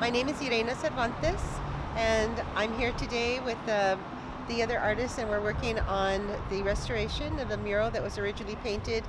My name is Yreina Cervantez, and I'm here today with the other artists, and we're working on the restoration of the mural that was originally painted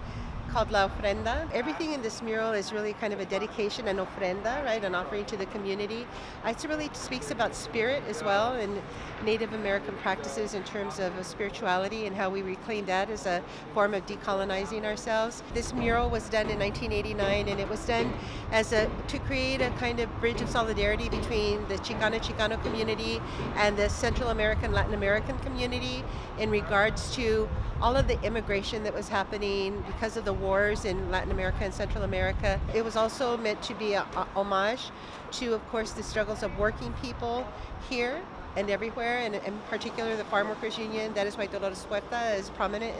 called La Ofrenda. Everything in this mural is really kind of a dedication, an ofrenda, right, an offering to the community. It really speaks about spirit as well and Native American practices in terms of spirituality and how we reclaim that as a form of decolonizing ourselves. This mural was done in 1989, and it was done to create a kind of bridge of solidarity between the Chicano community and the Central American, Latin American community in regards to all of the immigration that was happening because of the wars in Latin America and Central America. It was also meant to be a homage to, of course, the struggles of working people here and everywhere, and in particular the Farm Workers Union. That is why Dolores Huerta is prominent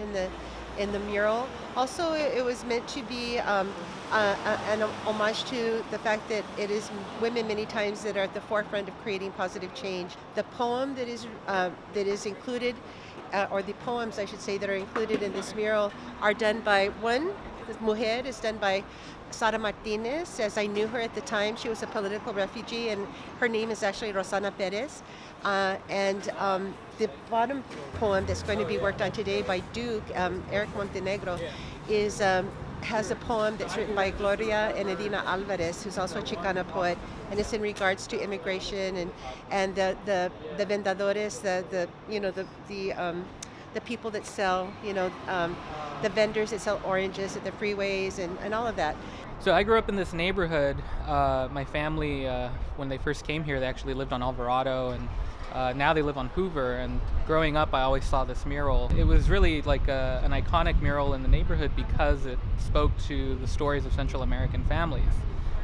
in the mural. Also, it was meant to be an homage to the fact that it is women many times that are at the forefront of creating positive change. The poem that is included, or the poems, I should say, that are included in this mural are done by one. The Mujer is done by Sara Martinez. As I knew her at the time, she was a political refugee, and her name is actually Rosana Perez. The bottom poem that's going to be worked on today by Duke, Eric Montenegro, has a poem that's written by Gloria Enedina Alvarez, who's also a Chicana poet, and it's in regards to immigration and the vendedores, the people that sell, the vendors that sell oranges at the freeways and all of that. So I grew up in this neighborhood. My family, when they first came here, they actually lived on Alvarado, and now they live on Hoover. And growing up, I always saw this mural. It was really like an iconic mural in the neighborhood because it spoke to the stories of Central American families.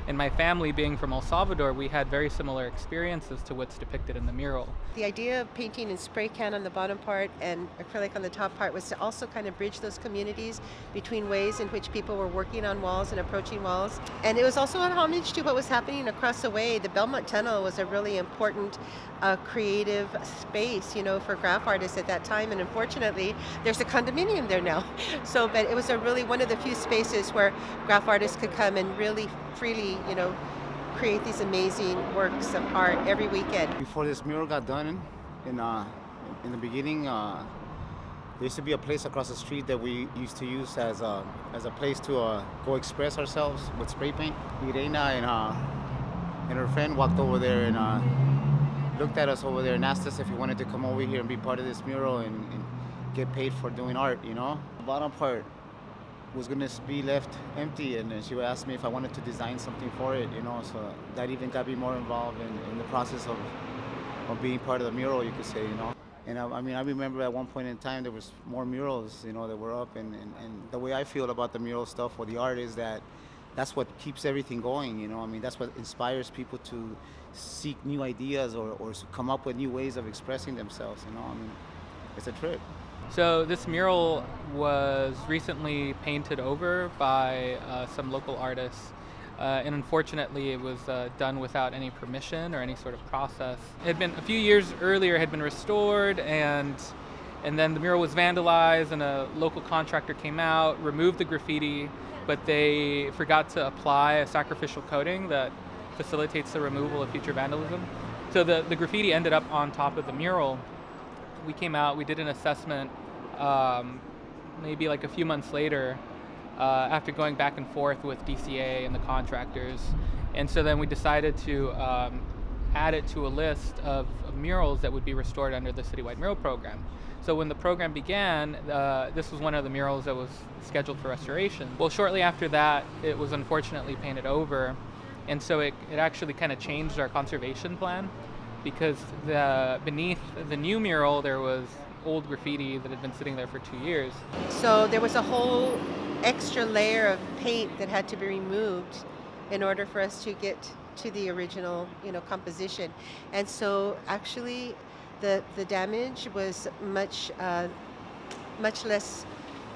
And my family, being from El Salvador, we had very similar experiences to what's depicted in the mural. The idea of painting in spray can on the bottom part and acrylic on the top part was to also kind of bridge those communities between ways in which people were working on walls and approaching walls. And it was also an homage to what was happening across the way. The Belmont Tunnel was a really important creative space, for graph artists at that time. And unfortunately, there's a condominium there now. But it was one of the few spaces where graph artists could come and really freely create these amazing works of art every weekend. Before this mural got done, in the beginning, there used to be a place across the street that we used to use as a place to go express ourselves with spray paint. Yreina and her friend walked over there and looked at us over there and asked us if we wanted to come over here and be part of this mural and get paid for doing art. The bottom part was going to be left empty, and then she asked me if I wanted to design something for it, so that even got me more involved in the process of being part of the mural, you could say. And I remember at one point in time there was more murals, that were up, and the way I feel about the mural stuff or the art is that that's what keeps everything going, that's what inspires people to seek new ideas or to come up with new ways of expressing themselves, it's a trip. So this mural was recently painted over by some local artists, and unfortunately it was done without any permission or any sort of process. It had been a few years earlier, had been restored, and then the mural was vandalized, and a local contractor came out, removed the graffiti, but they forgot to apply a sacrificial coating that facilitates the removal of future vandalism. So the graffiti ended up on top of the mural. We came out, we did an assessment maybe like a few months later after going back and forth with DCA and the contractors. And so then we decided to add it to a list of murals that would be restored under the CityWide Mural Program. So when the program began, this was one of the murals that was scheduled for restoration. Well, shortly after that, it was unfortunately painted over. And so it actually kind of changed our conservation plan, because beneath the new mural there was old graffiti that had been sitting there for 2 years. So there was a whole extra layer of paint that had to be removed in order for us to get to the original, composition. And so actually the damage was much less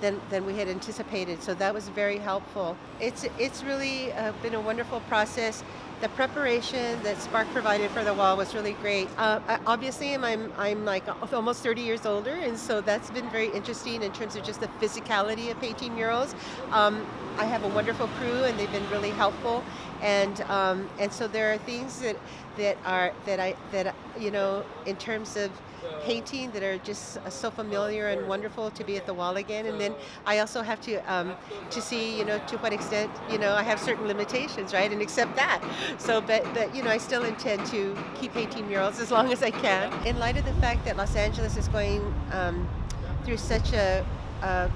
than we had anticipated. So that was very helpful. It's really been a wonderful process the preparation that Spark provided for the wall was really great. Obviously, I'm like almost 30 years older, and so that's been very interesting in terms of just the physicality of painting murals. I have a wonderful crew, and they've been really helpful, and so there are things that you know, in terms of painting, that are just so familiar and wonderful to be at the wall again. And then I also have to see, you know, to what extent, you know, I have certain limitations, right, and accept that. So, but you know, I still intend to keep painting murals as long as I can. In light of the fact that Los Angeles is going through such a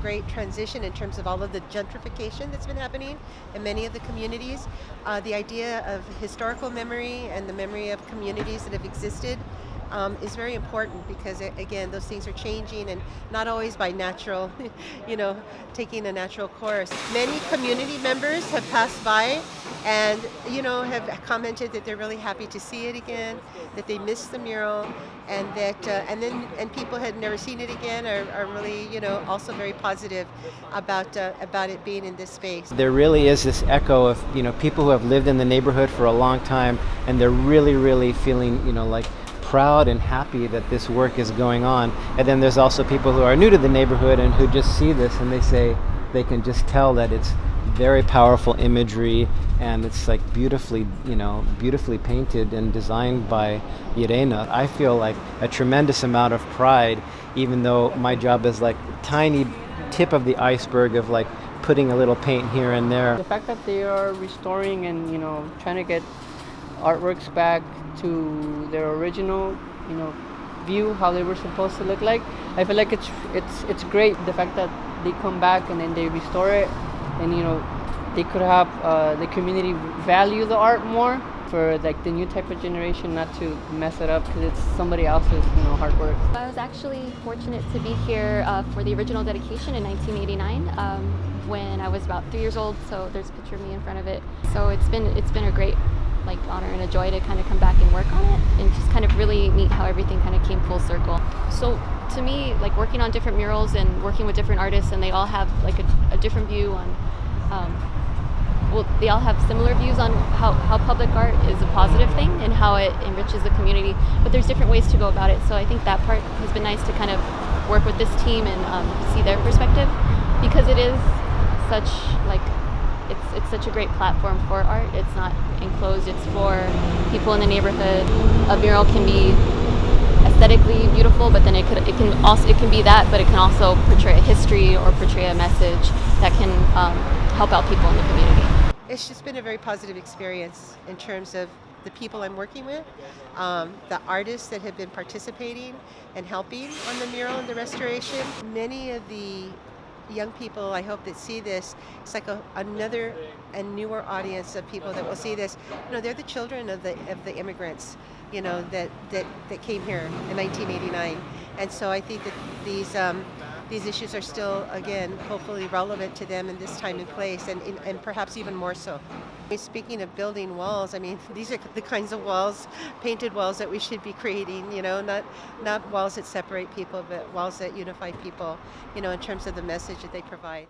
great transition in terms of all of the gentrification that's been happening in many of the communities, the idea of historical memory and the memory of communities that have existed is very important, because again, those things are changing, and not always by natural, you know, taking a natural course. Many community members have passed by and, you know, have commented that they're really happy to see it again, that they missed the mural, and that and people had never seen it again are really, you know, also very positive about it being in this space. There really is this echo of, you know, people who have lived in the neighborhood for a long time, and they're really feeling, you know, like proud and happy that this work is going on. And then there's also people who are new to the neighborhood and who just see this and they say they can just tell that it's very powerful imagery, and it's like beautifully painted and designed by Yreina. I feel like a tremendous amount of pride, even though my job is like tiny tip of the iceberg of like putting a little paint here and there. The fact that they are restoring and, you know, trying to get artworks back to their original, you know, view, how they were supposed to look like, I feel like it's great. The fact that they come back and then they restore it, and, you know, they could have the community value the art more, for like the new type of generation not to mess it up because it's somebody else's, you know, hard work. I was actually fortunate to be here for the original dedication in 1989 when I was about 3 years old. So there's a picture of me in front of it. So it's been a great like honor and a joy to kind of come back and work on it, and just kind of really neat how everything kind of came full circle. So to me, like working on different murals and working with different artists, and they all have like a different view on well, they all have similar views on how public art is a positive thing and how it enriches the community, but there's different ways to go about it. So I think that part has been nice to kind of work with this team and see their perspective, because it is such like it's such a great platform for art. It's not enclosed, it's for people in the neighborhood. A mural can be aesthetically beautiful, but then it can be that, but it can also portray a history or portray a message that can help out people in the community. It's just been a very positive experience in terms of the people I'm working with, the artists that have been participating and helping on the mural and the restoration. Many of the young people, I hope, that see this, it's like another and newer audience of people that will see this. You know, they're the children of the immigrants, you know, that came here in 1989, and so I think that these issues are still, again, hopefully relevant to them in this time and place, and perhaps even more so. Speaking of building walls, I mean, these are the kinds of walls, painted walls, that we should be creating, you know, not walls that separate people, but walls that unify people, you know, in terms of the message that they provide.